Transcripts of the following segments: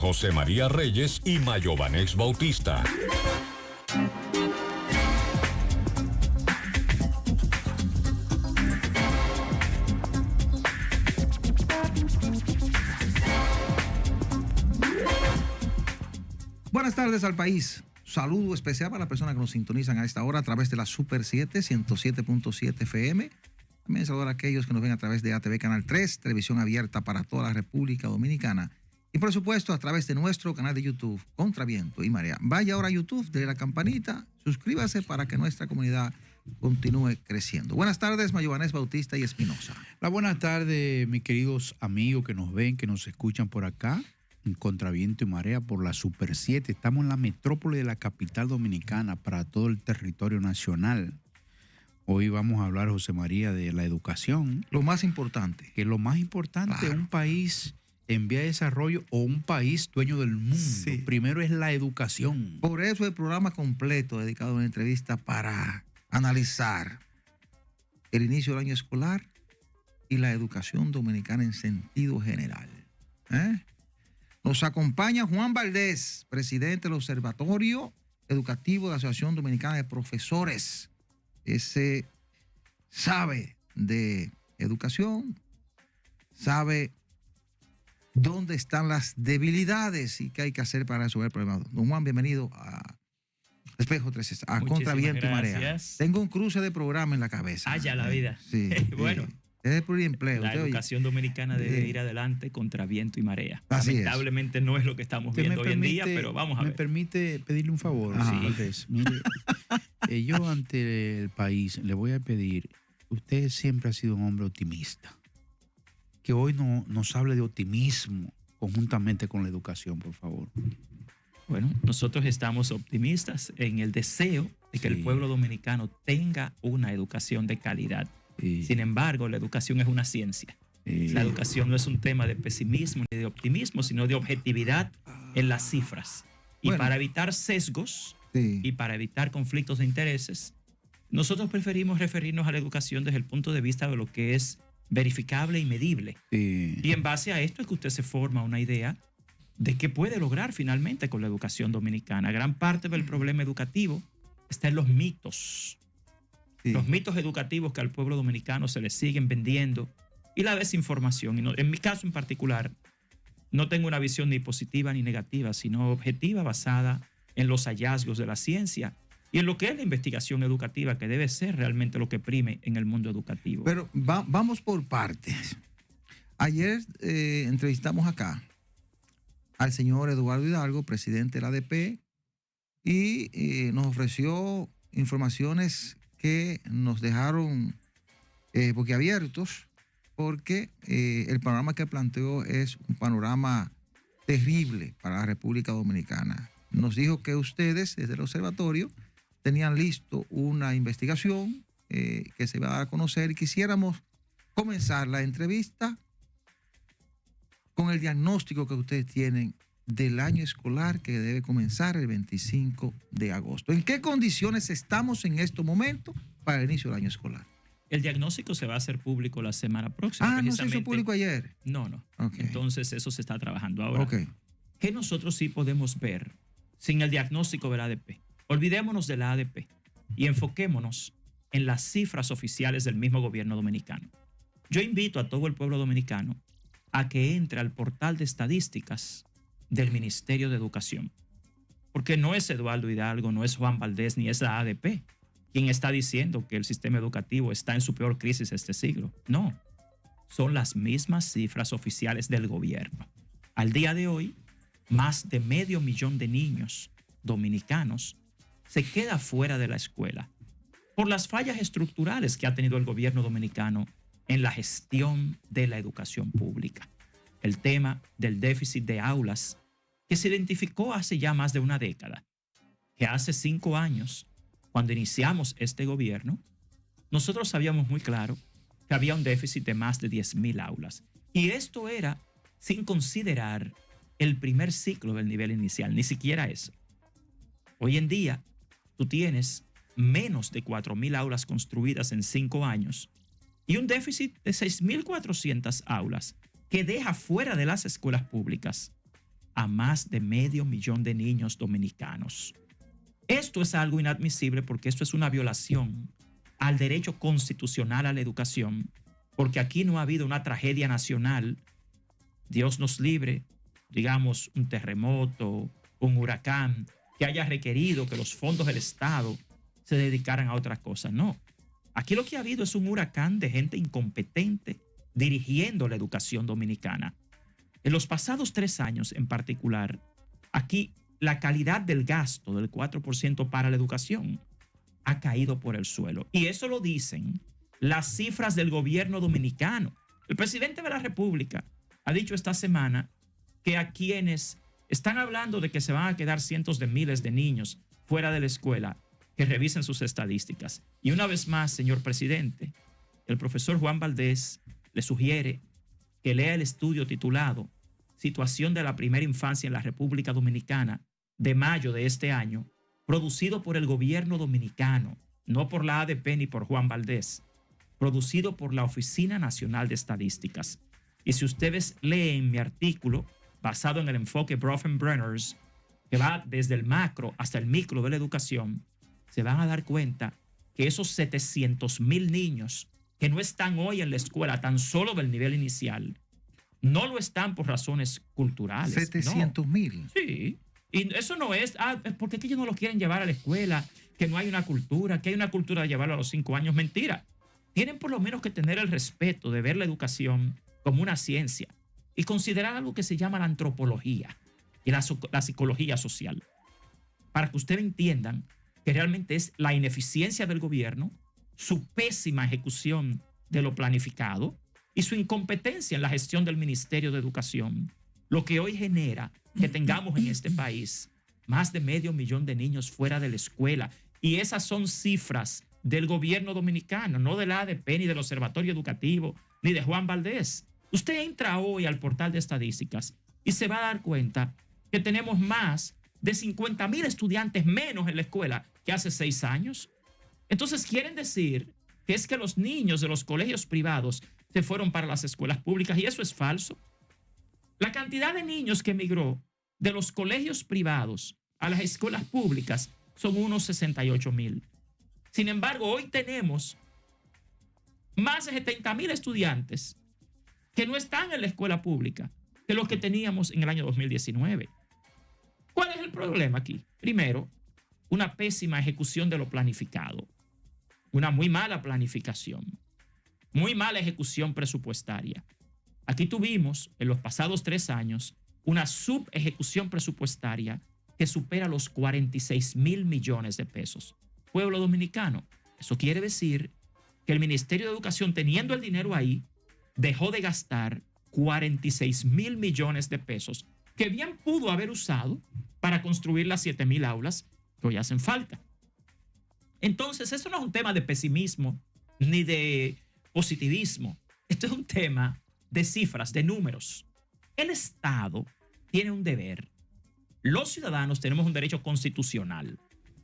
José María Reyes y Mayovanex Bautista. Buenas tardes al país. Saludo especial para las personas que nos sintonizan a esta hora a través de la Super 7, 107.7 FM. También saludar a aquellos que nos ven a través de ATV Canal 3, televisión abierta para toda la República Dominicana. Y por supuesto a través de nuestro canal de YouTube, Contra Viento y Marea. Vaya ahora a YouTube, dele la campanita, suscríbase para que nuestra comunidad continúe creciendo. Buenas tardes, Mayovanex Bautista y Espinosa. Buenas tardes, mis queridos amigos que nos ven, que nos escuchan por acá, en Contra Viento y Marea, por la Super 7. Estamos en la metrópoli de la capital dominicana para todo el territorio nacional. Hoy vamos a hablar, José María, de la educación. Lo más importante. Que lo más importante de un país en vía de desarrollo o un país dueño del mundo. Sí. Primero es la educación. Por eso el programa completo dedicado a una entrevista para analizar el inicio del año escolar y la educación dominicana en sentido general. Nos acompaña Juan Valdés, presidente del Observatorio Educativo de la Asociación Dominicana de Profesores. Ese sabe de educación, sabe dónde están las debilidades y qué hay que hacer para resolver el problema. Don Juan, bienvenido a Espejo 360, a Contra Viento y Marea. Tengo un cruce de programa en la cabeza. Ya la vida. Sí. Bueno. Es el pluriempleo. La educación dominicana debe ir adelante contra viento y marea. Así Lamentablemente no es lo que estamos viendo hoy en día, pero vamos a ver. ¿Me permite pedirle un favor? Sí. Mire, yo ante el país le voy a pedir, usted siempre ha sido un hombre optimista, que hoy nos hable de optimismo conjuntamente con la educación, por favor. Bueno, nosotros estamos optimistas en el deseo de que el pueblo dominicano tenga una educación de calidad. Sí. Sin embargo, la educación es una ciencia. La educación no es un tema de pesimismo ni de optimismo, sino de objetividad en las cifras. Y para evitar sesgos y para evitar conflictos de intereses, nosotros preferimos referirnos a la educación desde el punto de vista de lo que es verificable y medible. Y en base a esto es que usted se forma una idea de qué puede lograr finalmente con la educación dominicana. Gran parte del problema educativo está en los mitos. Los mitos educativos que al pueblo dominicano se le siguen vendiendo y la desinformación. Y en mi caso en particular, no tengo una visión ni positiva ni negativa, sino objetiva, basada en los hallazgos de la ciencia y en lo que es la investigación educativa, que debe ser realmente lo que prime en el mundo educativo. Pero vamos por partes. Ayer entrevistamos acá al señor Eduardo Hidalgo, presidente de la ADP, y nos ofreció informaciones que nos dejaron boquiabiertos, porque el panorama que planteó es un panorama terrible para la República Dominicana. Nos dijo que ustedes, desde el observatorio, tenían listo una investigación que se va a dar a conocer, y quisiéramos comenzar la entrevista con el diagnóstico que ustedes tienen del año escolar que debe comenzar el 25 de agosto. ¿En qué condiciones estamos en estos momentos para el inicio del año escolar? El diagnóstico se va a hacer público la semana próxima. ¿No se hizo público ayer? No. Okay. Entonces eso se está trabajando ahora. Okay. ¿Qué nosotros sí podemos ver sin el diagnóstico de la ADP? Olvidémonos de la ADP y enfoquémonos en las cifras oficiales del mismo gobierno dominicano. Yo invito a todo el pueblo dominicano a que entre al portal de estadísticas del Ministerio de Educación. Porque no es Eduardo Hidalgo, no es Juan Valdés, ni es la ADP quien está diciendo que el sistema educativo está en su peor crisis este siglo. No, son las mismas cifras oficiales del gobierno. Al día de hoy, más de 500,000 de niños dominicanos se queda fuera de la escuela por las fallas estructurales que ha tenido el gobierno dominicano en la gestión de la educación pública. El tema del déficit de aulas, que se identificó hace ya más de una década, que hace 5 años, cuando iniciamos este gobierno, nosotros sabíamos muy claro que había un déficit de más de 10,000 aulas. Y esto era sin considerar el primer ciclo del nivel inicial, ni siquiera eso. Hoy en día, tú tienes menos de 4,000 aulas construidas en 5 años y un déficit de 6,400 aulas que deja fuera de las escuelas públicas a más de 500,000 de niños dominicanos. Esto es algo inadmisible porque esto es una violación al derecho constitucional a la educación, porque aquí no ha habido una tragedia nacional, Dios nos libre, digamos un terremoto, un huracán, que haya requerido que los fondos del Estado se dedicaran a otras cosas. No, aquí lo que ha habido es un huracán de gente incompetente dirigiendo la educación dominicana. En los pasados 3 años en particular, aquí la calidad del gasto del 4% para la educación ha caído por el suelo. Y eso lo dicen las cifras del gobierno dominicano. El presidente de la República ha dicho esta semana que a quienes están hablando de que se van a quedar cientos de miles de niños fuera de la escuela, que revisen sus estadísticas. Y una vez más, señor presidente, el profesor Juan Valdés le sugiere que lea el estudio titulado Situación de la primera infancia en la República Dominicana de mayo de este año, producido por el gobierno dominicano, no por la ADP ni por Juan Valdés, producido por la Oficina Nacional de Estadísticas. Y si ustedes leen mi artículo, basado en el enfoque Bronfenbrenners, que va desde el macro hasta el micro de la educación, se van a dar cuenta que esos 700,000 niños que no están hoy en la escuela tan solo del nivel inicial, no lo están por razones culturales. 700,000. No. Sí. Y eso no es, porque es que ellos no los quieren llevar a la escuela, que no hay una cultura, que hay una cultura de llevarlo a los 5 años. Mentira. Tienen por lo menos que tener el respeto de ver la educación como una ciencia y considerar algo que se llama la antropología y la psicología social, para que ustedes entiendan que realmente es la ineficiencia del gobierno, su pésima ejecución de lo planificado y su incompetencia en la gestión del Ministerio de Educación, lo que hoy genera que tengamos en este país más de 500,000 de niños fuera de la escuela. Y esas son cifras del gobierno dominicano, no de la ADP, ni del Observatorio Educativo, ni de Juan Valdés. Usted entra hoy al portal de estadísticas y se va a dar cuenta que tenemos más de 50,000 estudiantes menos en la escuela que hace 6 años. Entonces quieren decir que es que los niños de los colegios privados se fueron para las escuelas públicas, y eso es falso. La cantidad de niños que emigró de los colegios privados a las escuelas públicas son unos 68,000. Sin embargo, hoy tenemos más de 70,000 estudiantes que no están en la escuela pública que los que teníamos en el año 2019. ¿Cuál es el problema aquí? Primero, una pésima ejecución de lo planificado, una muy mala planificación, muy mala ejecución presupuestaria. Aquí tuvimos en los pasados 3 años una subejecución presupuestaria que supera los 46,000 millones de pesos. Pueblo dominicano, eso quiere decir que el Ministerio de Educación, teniendo el dinero ahí, dejó de gastar 46,000 millones de pesos que bien pudo haber usado para construir las 7,000 aulas que hoy hacen falta. Entonces, esto no es un tema de pesimismo ni de positivismo. Esto es un tema de cifras, de números. El Estado tiene un deber. Los ciudadanos tenemos un derecho constitucional.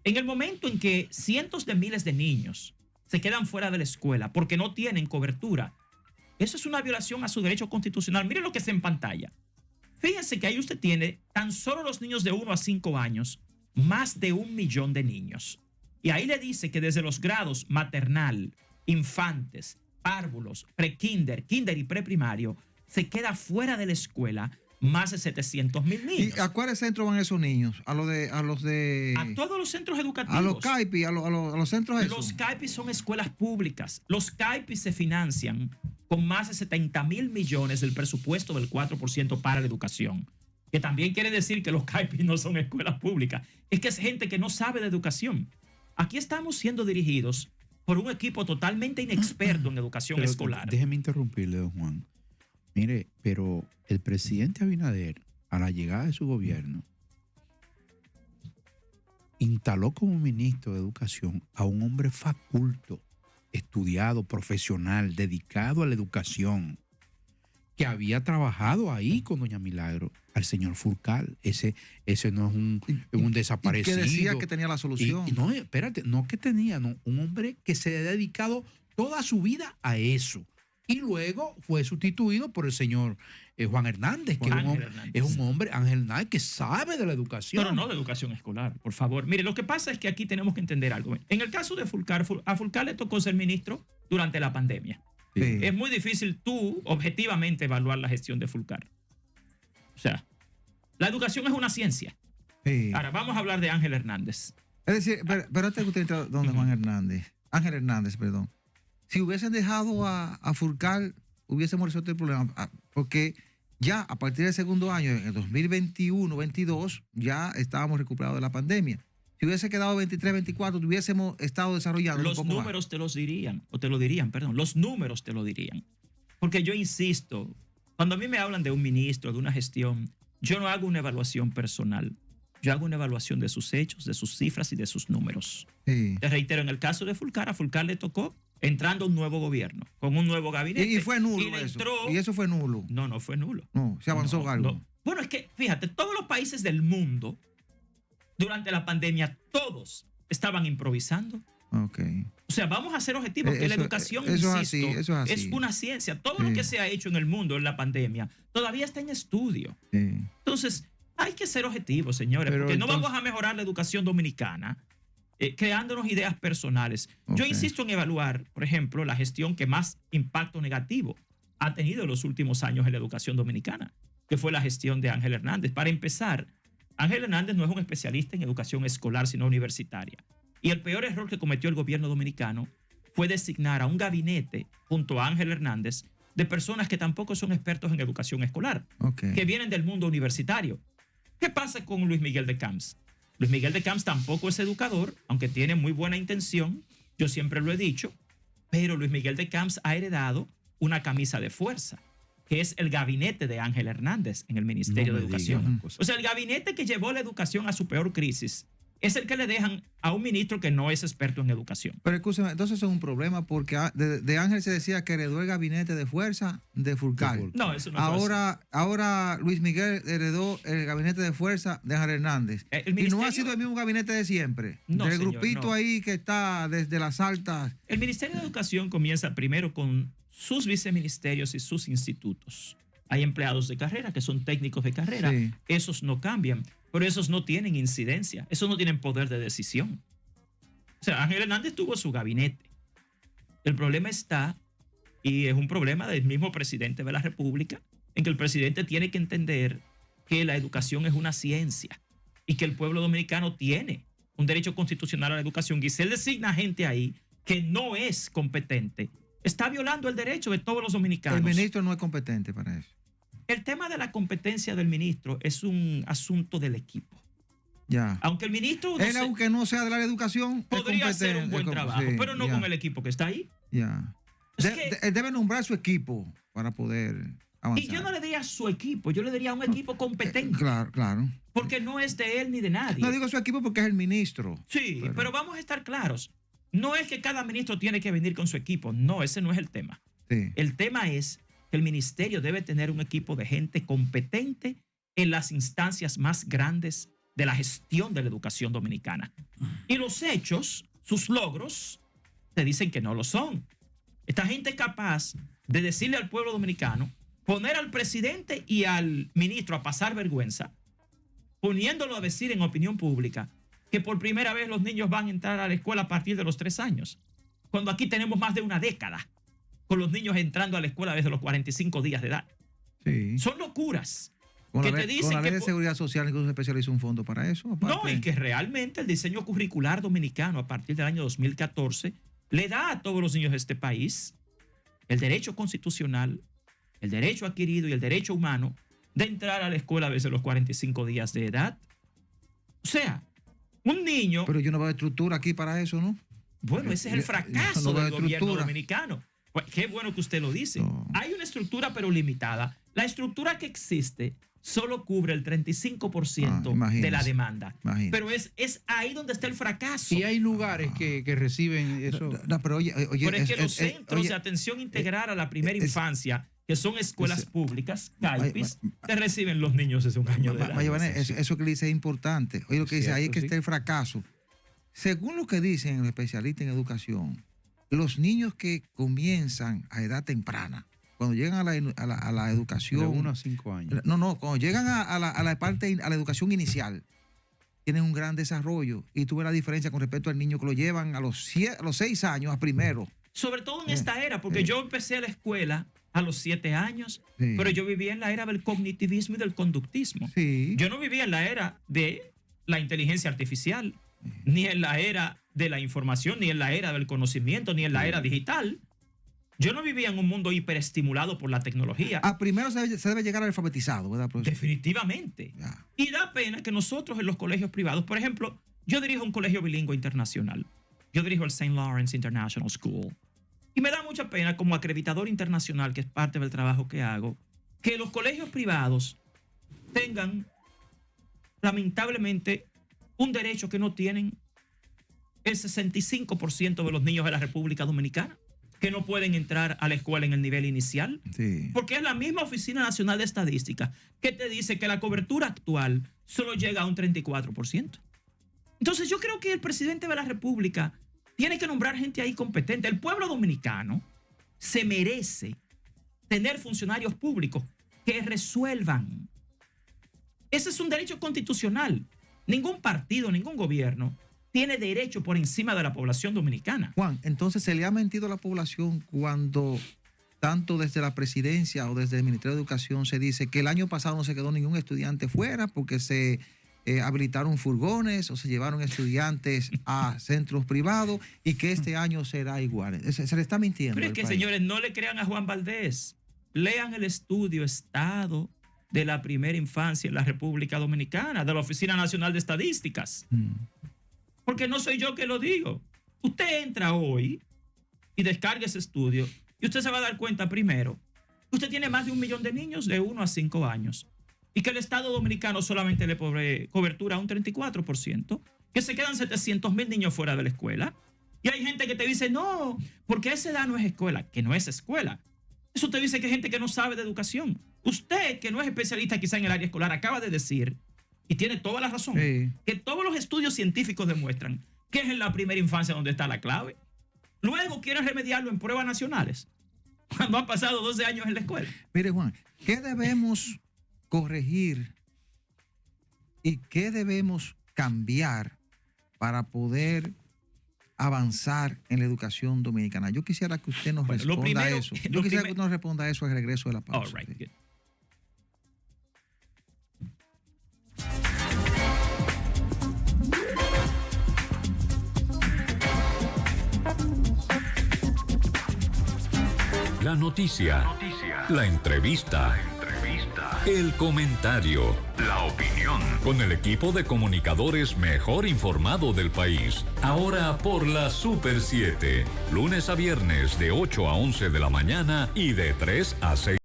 En el momento en que cientos de miles de niños se quedan fuera de la escuela porque no tienen cobertura, eso es una violación a su derecho constitucional. Miren lo que está en pantalla. Fíjense que ahí usted tiene tan solo los niños de 1 a 5 años, más de 1 millón de niños. Y ahí le dice que desde los grados maternal, infantes, párvulos, prekinder, kinder y preprimario, se queda fuera de la escuela más de 700,000 niños. ¿Y a cuáles centros van esos niños? A los de A todos los centros educativos. a los CAIPI, a los centros esos. Los CAIPI son escuelas públicas. Los CAIPI se financian con más de 70,000 millones del presupuesto del 4% para la educación. Que también quiere decir que los CAIPI no son escuelas públicas. Es que es gente que no sabe de educación. Aquí estamos siendo dirigidos por un equipo totalmente inexperto en educación escolar. Déjeme interrumpirle, don Juan. Mire, pero el presidente Abinader, a la llegada de su gobierno, instaló como ministro de Educación a un hombre faculto, estudiado, profesional, dedicado a la educación, que había trabajado ahí con doña Milagro, al señor Furcal. Ese no es un desaparecido. Y que decía que tenía la solución. No, espérate, no que tenía, no, un hombre que se ha dedicado toda su vida a eso. Y luego fue sustituido por el señor Juan Hernández, que Ángel Hernández. es un hombre, Ángel Hernández, que sabe de la educación. Pero no de educación escolar, por favor. Mire, lo que pasa es que aquí tenemos que entender algo. En el caso de Fulcar, a Fulcar le tocó ser ministro durante la pandemia. Sí. Es muy difícil tú objetivamente evaluar la gestión de Fulcar. O sea, la educación es una ciencia. Sí. Ahora, vamos a hablar de Ángel Hernández. Es decir, pero antes que usted entre donde Juan Hernández, Ángel Hernández, perdón. Si hubiesen dejado a Fulcar, hubiésemos resuelto el problema. Porque ya a partir del segundo año, en el 2021-22, ya estábamos recuperados de la pandemia. Si hubiese quedado 23-24, hubiésemos estado desarrollando Los un poco números te los dirían, o te lo dirían, perdón. Los números te lo dirían. Porque yo insisto, cuando a mí me hablan de un ministro, de una gestión, yo no hago una evaluación personal. Yo hago una evaluación de sus hechos, de sus cifras y de sus números. más. Sí. Te reitero, en el caso de Fulcar, a Fulcar le tocó entrando un nuevo gobierno, con un nuevo gabinete. Y fue nulo Y le eso. entró- Y eso fue nulo. No, no fue nulo. No, se avanzó No, algo. no. Bueno, es que, fíjate, todos los países del mundo, durante la pandemia, todos estaban improvisando. Ok. O sea, vamos a ser objetivos, que la Eso- educación, eso es insisto, así, eso es así. una ciencia. Todo lo Sí. que se ha hecho en el mundo en la pandemia todavía está en estudio. Sí. Entonces, hay que ser objetivos, señores, Pero porque no entonces- vamos a mejorar la educación dominicana creándonos ideas personales. Yo Ok. insisto en evaluar, por ejemplo, la gestión que más impacto negativo ha tenido en los últimos años en la educación dominicana, que fue la gestión de Ángel Hernández. Para empezar, Ángel Hernández no es un especialista en educación escolar, sino universitaria. Y el peor error que cometió el gobierno dominicano fue designar a un gabinete junto a Ángel Hernández de personas que tampoco son expertos en educación escolar, Ok. que vienen del mundo universitario. ¿Qué pasa con Luis Miguel de Camps? Luis Miguel de Camps tampoco es educador, aunque tiene muy buena intención, yo siempre lo he dicho, pero Luis Miguel de Camps ha heredado una camisa de fuerza, que es el gabinete de Ángel Hernández en el Ministerio No de me diga Educación. una cosa. O sea, el gabinete que llevó la educación a su peor crisis es el que le dejan a un ministro que no es experto en educación. Pero escúcheme, entonces es un problema porque de Ángel se decía que heredó el gabinete de fuerza de Fulcar. No, eso no fue así. Ahora Luis Miguel heredó el gabinete de fuerza de Ángel Hernández. El Y no ministerio- ha sido el mismo gabinete de siempre. No, Del señor, grupito no. ahí que está desde las altas. El Ministerio de Educación comienza primero con sus viceministerios y sus institutos. Hay empleados de carrera que son técnicos de carrera. Sí. Esos no cambian, pero esos no tienen incidencia. Esos no tienen poder de decisión. O sea, Ángel Hernández tuvo su gabinete. El problema está, y es un problema del mismo presidente de la República, en que el presidente tiene que entender que la educación es una ciencia y que el pueblo dominicano tiene un derecho constitucional a la educación. Y si él designa gente ahí que no es competente, está violando el derecho de todos los dominicanos. El ministro no es competente para eso. El tema de la competencia del ministro es un asunto del equipo. Ya. Aunque el ministro no Él, sé, aunque no sea de la educación, es podría hacer un competente, buen trabajo, sí, pero no ya, con el equipo que está ahí. Ya. Es que- Él debe nombrar su equipo para poder avanzar. Y yo no le diría a su equipo, yo le diría a un equipo competente, Claro, claro. porque no es de él ni de nadie. No digo su equipo porque es el ministro. Sí, pero vamos a estar claros. No es que cada ministro tiene que venir con su equipo. No, ese no es el tema. Sí. El tema es que el ministerio debe tener un equipo de gente competente en las instancias más grandes de la gestión de la educación dominicana. Y los hechos, sus logros, te dicen que no lo son. Esta gente es capaz de decirle al pueblo dominicano, poner al presidente y al ministro a pasar vergüenza, poniéndolo a decir en opinión pública que por primera vez los niños van a entrar a la escuela a partir de los 3 años, cuando aquí tenemos más de una década con los niños entrando a la escuela desde los 45 días de edad. Sí. Son locuras. Con que la, te ley- dicen con la ley que de po- seguridad social, incluso se especializa un fondo para eso. No, aparte. y que realmente el diseño curricular dominicano a partir del año 2014 le da a todos los niños de este país el derecho constitucional, el derecho adquirido y el derecho humano de entrar a la escuela desde los 45 días de edad. O sea, un niño... Pero yo no veo estructura aquí para eso, ¿no? Bueno, ese es el Yo fracaso no veo del gobierno estructura. dominicano. Pues, qué bueno que usted lo dice. No. Hay una estructura, pero limitada. La estructura que existe solo cubre el 35% de la imagínese. demanda. Imagínese. Pero es ahí donde está el fracaso. Y hay lugares que reciben eso. No, pero oye, Pero es que los centros oye, de atención integral a la primera es- infancia, que son escuelas es- públicas, CAIPIS, ma- te reciben los niños desde un año de edad. Mayobané, eso que le dice es importante. Oye, lo que dice ahí es que Cierto, sí. está el fracaso. Según lo que dicen los especialistas en educación, los niños que comienzan a edad temprana, cuando llegan a la De educación... 1 a 5 años. No, cuando llegan a la educación inicial, tienen un gran desarrollo. Y tú ves la diferencia con respecto al niño que lo llevan a los 6 años a primero. Sobre todo en esta era, porque yo empecé la escuela a los 7 años, Sí. pero yo vivía en la era del cognitivismo y del conductismo. Sí. Yo no vivía en la era de la inteligencia artificial, ni en la era de la información, ni en la era del conocimiento, ni en la era digital. Yo no vivía en un mundo hiperestimulado por la tecnología. A primero se debe llegar al alfabetizado, ¿verdad, profesor? Definitivamente. Ya. Y da pena que nosotros en los colegios privados, por ejemplo, yo dirijo un colegio bilingüe internacional. Yo dirijo el St. Lawrence International School. Y me da mucha pena como acreditador internacional, que es parte del trabajo que hago, que los colegios privados tengan, lamentablemente, un derecho que no tienen el 65% de los niños de la República Dominicana, que no pueden entrar a la escuela en el nivel inicial. Sí. Porque es la misma Oficina Nacional de Estadística que te dice que la cobertura actual solo llega a un 34%. Entonces yo creo que el presidente de la República tiene que nombrar gente ahí competente. El pueblo dominicano se merece tener funcionarios públicos que resuelvan. Ese es un derecho constitucional. Ningún partido, ningún gobierno tiene derecho por encima de la población dominicana. Juan, entonces se le ha mentido a la población cuando tanto desde la presidencia o desde el Ministerio de Educación se dice que el año pasado no se quedó ningún estudiante fuera porque se habilitaron furgones o se llevaron estudiantes a centros privados y que este año será igual. Se le está mintiendo. Pero es al que, país. señores, no le crean a Juan Valdés. Lean el estudio Estado de la primera infancia en la República Dominicana, de la Oficina Nacional de Estadísticas. Porque no soy yo que lo digo. Usted entra hoy y descarga ese estudio y usted se va a dar cuenta primero que usted tiene más de 1 millón de niños de 1 a 5 años y que el Estado dominicano solamente le provee cobertura a un 34%, que se quedan 700,000 niños fuera de la escuela. Y hay gente que te dice, no, porque esa edad no es escuela, que no es escuela. Eso te dice que hay gente que no sabe de educación. Usted, que no es especialista quizá en el área escolar, acaba de decir, y tiene toda la razón, Sí. que todos los estudios científicos demuestran que es en la primera infancia donde está la clave. Luego quieren remediarlo en pruebas nacionales, cuando han pasado 12 años en la escuela. Mire, Juan, ¿qué debemos corregir y qué debemos cambiar para poder avanzar en la educación dominicana? Yo quisiera que usted nos Bueno, lo responda a primero- eso. lo Yo quisiera que primer- usted nos responda a eso al regreso de la All pausa. right, Sí. good. La noticia. La entrevista. El comentario. La opinión. Con el equipo de comunicadores mejor informado del país. Ahora por la Super 7. Lunes a viernes de 8 a 11 de la mañana y de 3 a 6.